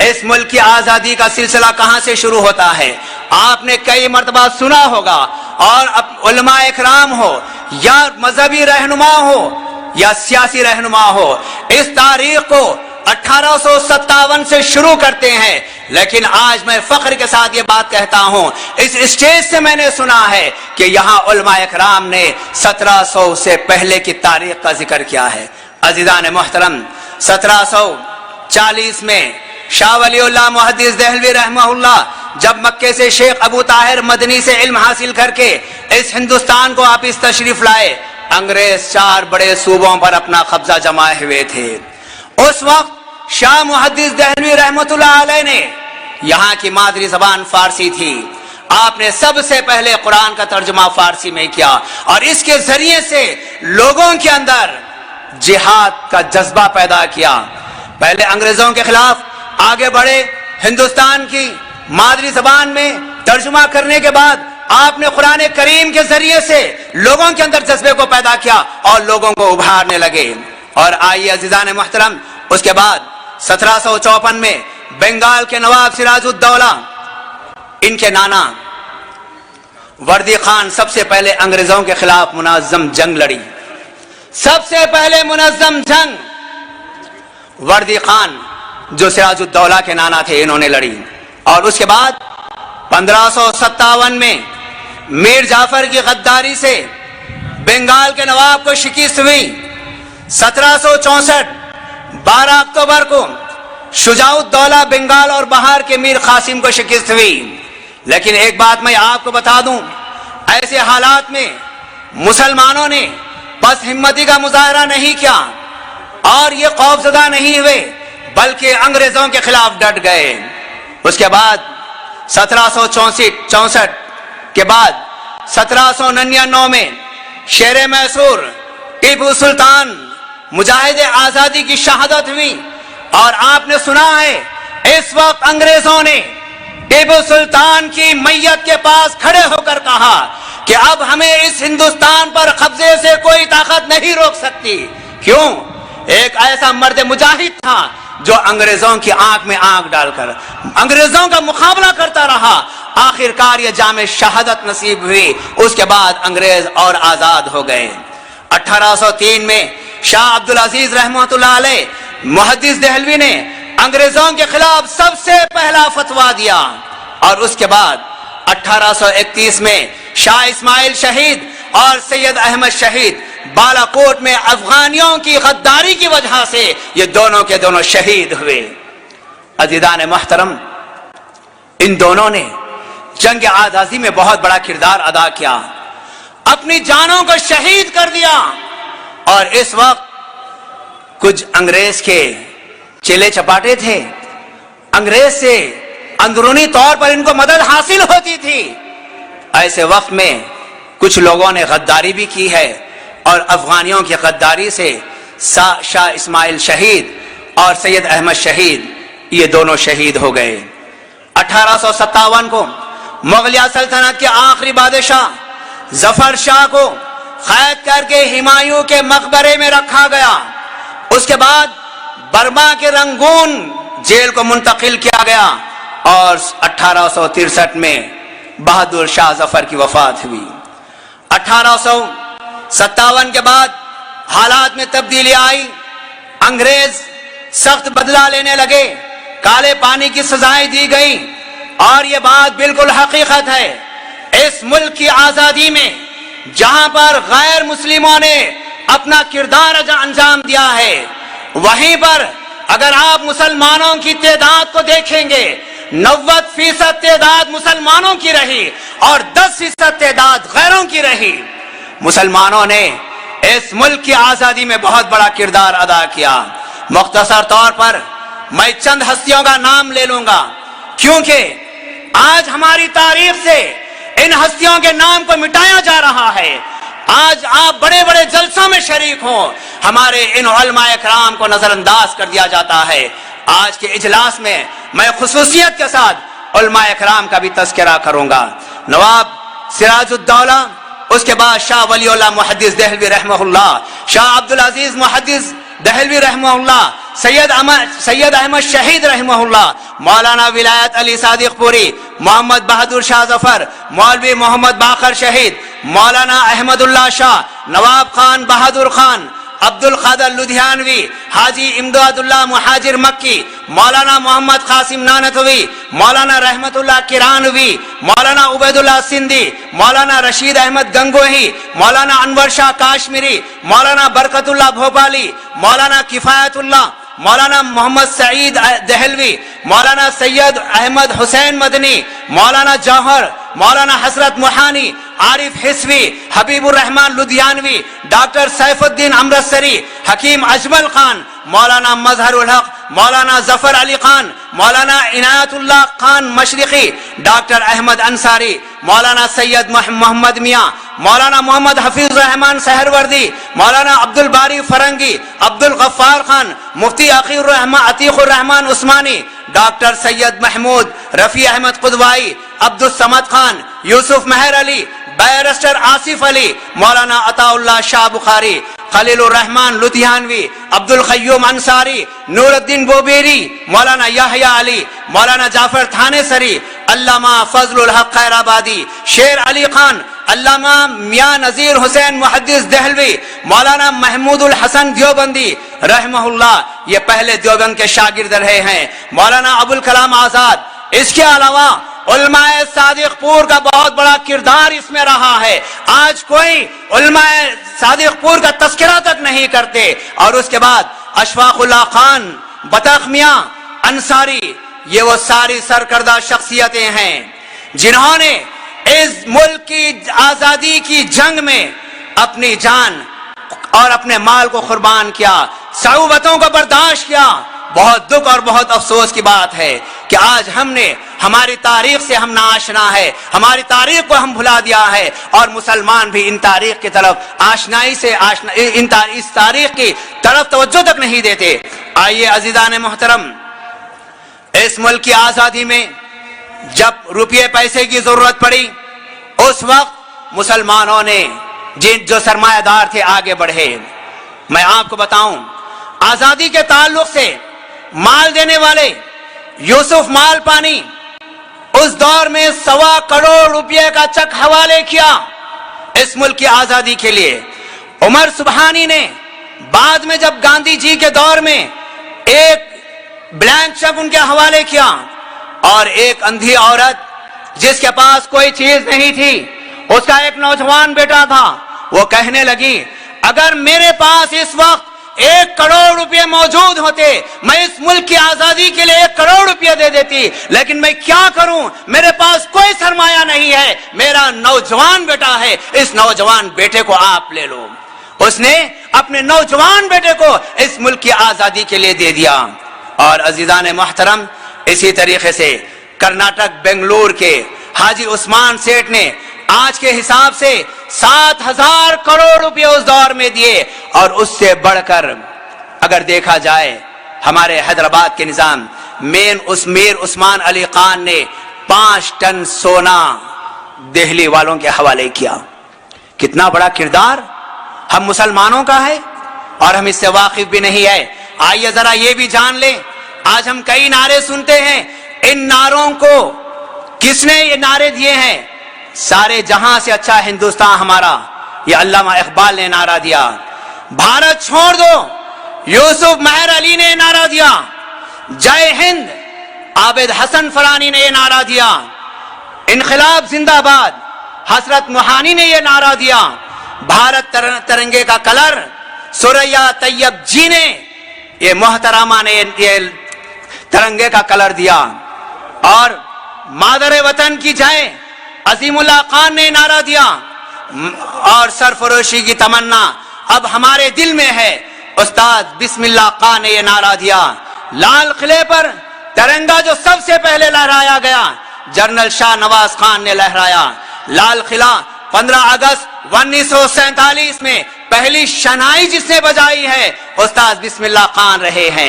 اس ملک کی آزادی کا سلسلہ کہاں سے شروع ہوتا ہے؟ آپ نے کئی مرتبہ سنا ہوگا، اور علماء اکرام ہو یا مذہبی رہنما ہو یا سیاسی رہنما ہو، اس تاریخ کو 1857 سے شروع کرتے ہیں، لیکن آج میں فخر کے ساتھ یہ بات کہتا ہوں، اس اسٹیج سے میں نے سنا ہے کہ یہاں علماء اکرام نے 1700 سے پہلے کی تاریخ کا ذکر کیا ہے۔ عزیزان محترم، 1740 میں شاہ ولی اللہ محدث دہلوی رحمہ اللہ جب مکے سے شیخ ابو طاہر مدنی سے علم حاصل کر کے اس ہندوستان کو واپس تشریف لائے، انگریز 4 بڑے صوبوں پر اپنا قبضہ جمائے ہوئے تھے۔ اس وقت شاہ محدث دہلوی رحمۃ اللہ علیہ نے، یہاں کی مادری زبان فارسی تھی، آپ نے سب سے پہلے قرآن کا ترجمہ فارسی میں کیا، اور اس کے ذریعے سے لوگوں کے اندر جہاد کا جذبہ پیدا کیا۔ پہلے انگریزوں کے خلاف آگے بڑھے، ہندوستان کی مادری زبان میں ترجمہ کرنے کے بعد آپ نے قرآن کریم کے ذریعے سے لوگوں کے اندر جذبے کو پیدا کیا اور لوگوں کو ابھارنے لگے۔ اور آئیے عزیزان محترم، اس کے بعد 1754 میں بنگال کے نواب سراج الدولہ، ان کے نانا وردی خان سب سے پہلے انگریزوں کے خلاف منظم جنگ لڑی۔ سب سے پہلے منظم جنگ وردی خان جو سراج الدولہ کے نانا تھے، انہوں نے لڑی۔ اور اس کے بعد 1557 میں میر جعفر کی غداری سے بنگال کے نواب کو شکست ہوئی۔ 1764 12 اکتوبر کو شجاع الدولہ بنگال اور بہار کے میر قاسم کو شکست ہوئی۔ لیکن ایک بات میں آپ کو بتا دوں، ایسے حالات میں مسلمانوں نے بس ہمتی کا مظاہرہ نہیں کیا اور یہ خوفزدہ نہیں ہوئے، بلکہ انگریزوں کے خلاف ڈٹ گئے۔ اس کے بعد 1764 کے بعد 1799 میں شیر میسور ٹیپو سلطان مجاہد آزادی کی شہادت ہوئی، اور آپ نے سنا ہے اس وقت انگریزوں نے ٹیپو سلطان کی میت کے پاس کھڑے ہو کر کہا کہ اب ہمیں اس ہندوستان پر قبضے سے کوئی طاقت نہیں روک سکتی۔ کیوں؟ ایک ایسا مرد مجاہد تھا جو انگریزوں کی آنکھ میں آنکھ ڈال کر انگریزوں کا مقابلہ کرتا رہا، آخر کار یہ جام شہادت نصیب ہوئی۔ اس کے بعد انگریز اور آزاد ہو گئے۔ 1803 میں شاہ عبدالعزیز رحمۃ اللہ علیہ محدث دہلوی نے انگریزوں کے خلاف سب سے پہلا فتویٰ دیا، اور اس کے بعد 1831 میں شاہ اسماعیل شہید اور سید احمد شہید بالا کوٹ میں افغانیوں کی غداری کی وجہ سے یہ دونوں کے دونوں شہید ہوئے۔ عزیزان محترم، ان دونوں نے جنگ آزادی میں بہت بڑا کردار ادا کیا، اپنی جانوں کو شہید کر دیا۔ اور اس وقت کچھ انگریز کے چیلے چپاٹے تھے، انگریز سے اندرونی طور پر ان کو مدد حاصل ہوتی تھی۔ ایسے وقت میں کچھ لوگوں نے غداری بھی کی ہے، اور افغانیوں کی غداری سے شاہ اسماعیل شہید اور سید احمد شہید یہ دونوں شہید ہو گئے۔ 1857 کو مغلیہ سلطنت کے آخری بادشاہ ظفر شاہ کو قید کر کے ہمایوں کے مقبرے میں رکھا گیا۔ اس کے بعد برما کے رنگون جیل کو منتقل کیا گیا، اور 1863 میں بہادر شاہ ظفر کی وفات ہوئی۔ 1857 کے بعد حالات میں تبدیلی آئی، انگریز سخت بدلہ لینے لگے، کالے پانی کی سزائیں دی گئی، اور یہ بات بالکل حقیقت ہے، اس ملک کی آزادی میں جہاں پر غیر مسلموں نے اپنا کردار انجام دیا ہے، وہیں پر اگر آپ مسلمانوں کی تعداد کو دیکھیں گے 90% تعداد مسلمانوں کی رہی اور 10% تعداد غیروں کی رہی۔ مسلمانوں نے اس ملک کی آزادی میں بہت بڑا کردار ادا کیا۔ مختصر طور پر میں چند ہستیوں کا نام لے لوں گا، کیونکہ آج ہماری تاریخ سے ان ہستیوں کے نام کو مٹایا جا رہا ہے۔ آج آپ بڑے بڑے جلسوں میں شریک ہوں، ہمارے ان علماء اکرام کو نظر انداز کر دیا جاتا ہے۔ آج کے اجلاس میں میں خصوصیت کے ساتھ علماء اکرام کا بھی تذکرہ کروں گا۔ نواب سراج الدولہ، اس کے بعد شاہ ولی اللہ محدث دہلوی رحمہ اللہ، شاہ عبدالعزیز محدث دہلوی رحمہ سید احمد شہید رحمہ اللہ، مولانا ولایت علی صادق پوری، محمد بہادر شاہ ظفر، مولوی محمد باقر شہید، مولانا احمد اللہ شاہ، نواب خان بہادر خان، عبد القادر لدھیانوی، حاجی امداد اللہ مہاجر مکی، مولانا محمد قاسم نانتوی، مولانا رحمت اللہ کرانوی، مولانا عبید اللہ سندھی، مولانا رشید احمد گنگوہی، مولانا انور شاہ کاشمیری، مولانا برکت اللہ بھوپالی، مولانا کفایت اللہ، مولانا محمد سعید دہلوی، مولانا سید احمد حسین مدنی، مولانا جوہر، مولانا حسرت موہانی، عارف حسوی، حبیب الرحمن لدھیانوی، ڈاکٹر سیف الدین امرتسری، حکیم اجمل خان، مولانا مظہر الحق، مولانا ظفر علی خان، مولانا عنایت اللہ خان مشرقی، ڈاکٹر احمد انصاری، مولانا سید محمد میاں، مولانا محمد حفیظ الرحمان سہروردی، مولانا عبد الباری فرنگی، عبد الغفار خان، مفتی عتیق الرحمان عثمانی، ڈاکٹر سید محمود، رفیع احمد قدوائی، عبد الصمد خان، یوسف مہر علی، بیرسٹر آصف علی، مولانا عطا اللہ شاہ بخاری، خلیل الرحمان لدھیانوی، عبد القیوم انصاری، نور الدین بوبیری، مولانا یحییٰ علی، مولانا جعفر تھانے سری، علامہ فضل الحق خیر آبادی، شیر علی خان، علامہ میاں نذیر حسین محدث دہلوی، مولانا محمود الحسن دیوبندی رحمہ اللہ، یہ پہلے دیوبند کے شاگرد رہے ہیں، مولانا ابوالکلام آزاد۔ اس کے علاوہ علماء صادق پور کا بہت بڑا کردار اس میں رہا ہے۔ آج کوئی علماء صادق پور کا تذکرہ تک نہیں کرتے۔ اور اس کے بعد اشفاق اللہ خان، بطخ میاں انصاری، یہ وہ ساری سرکردہ شخصیتیں ہیں جنہوں نے اس ملک کی آزادی کی جنگ میں اپنی جان اور اپنے مال کو قربان کیا، صعوبتوں کو برداشت کیا۔ بہت دکھ اور بہت افسوس کی بات ہے کہ آج ہم نے ہماری تاریخ سے ہم ناآشنا ہے، ہماری تاریخ کو ہم بھلا دیا ہے، اور مسلمان بھی ان تاریخ کی طرف آشنائی سے اس تاریخ کی طرف توجہ تک نہیں دیتے۔ آئیے عزیزان محترم، اس ملک کی آزادی میں جب روپے پیسے کی ضرورت پڑی، اس وقت مسلمانوں نے جو سرمایہ دار تھے آگے بڑھے۔ میں آپ کو بتاؤں، آزادی کے تعلق سے مال دینے والے یوسف مال پانی اس دور میں 1.25 کروڑ روپے کا چیک حوالے کیا اس ملک کی آزادی کے لیے۔ عمر سبحانی نے بعد میں جب گاندھی جی کے دور میں ایک بلینک چیک ان کے حوالے کیا، اور ایک اندھی عورت جس کے پاس کوئی چیز نہیں تھی، اس کا ایک نوجوان بیٹا تھا، وہ کہنے لگی اگر میرے پاس اس وقت 1 کروڑ روپے موجود ہوتے، میں اس ملک کی آزادی کے لیے 1 کروڑ روپے دے دیتی، لیکن میں کیا کروں، میرے پاس کوئی سرمایہ نہیں ہے، میرا نوجوان بیٹا ہے، اس نوجوان بیٹے کو آپ لے لو۔ اس نے اپنے نوجوان بیٹے کو اس ملک کی آزادی کے لیے دے دیا۔ اور عزیزان محترم، اسی طریقے سے کرناٹک بنگلور کے حاجی عثمان سیٹھ نے آج کے حساب سے 7,000 کروڑ روپے اس دور میں دیے، اور اس سے بڑھ کر اگر دیکھا جائے ہمارے حیدرآباد کے نظام میر عثمان علی خان نے 5 ٹن سونا دہلی والوں کے حوالے کیا۔ کتنا بڑا کردار ہم مسلمانوں کا ہے، اور ہم اس سے واقف بھی نہیں ہے۔ آئیے ذرا یہ بھی جان لیں، آج ہم کئی نعرے سنتے ہیں، ان نعروں کو کس نے یہ نعرے دیے ہیں؟ سارے جہاں سے اچھا ہندوستان ہمارا، یہ علامہ اقبال نے نعرہ دیا۔ بھارت چھوڑ دو، یوسف مہر علی نے نعرہ دیا۔ جے ہند، عابد حسن فرانی نے یہ نعرہ دیا۔ انقلاب زندہ باد، حسرت موہانی نے یہ نعرہ دیا۔ بھارت ترنگے کا کلر، سوریا طیب جی نے، یہ محترمہ نے یہ ترنگے کا کلر دیا۔ اور مادر وطن کی جائے، عظیم اللہ خان نے نعرہ دیا۔ اور سرفروشی کی تمنا اب ہمارے دل میں ہے، استاد بسم اللہ خان نے یہ نعرہ دیا۔ لال قلعے پر ترنگا جو سب سے پہلے لہرایا گیا، جنرل شاہ نواز خان نے لہرایا۔ لال قلعہ 15 اگست 1947 میں پہلی شنائی جس نے بجائی ہے، استاد بسم اللہ خان رہے ہیں۔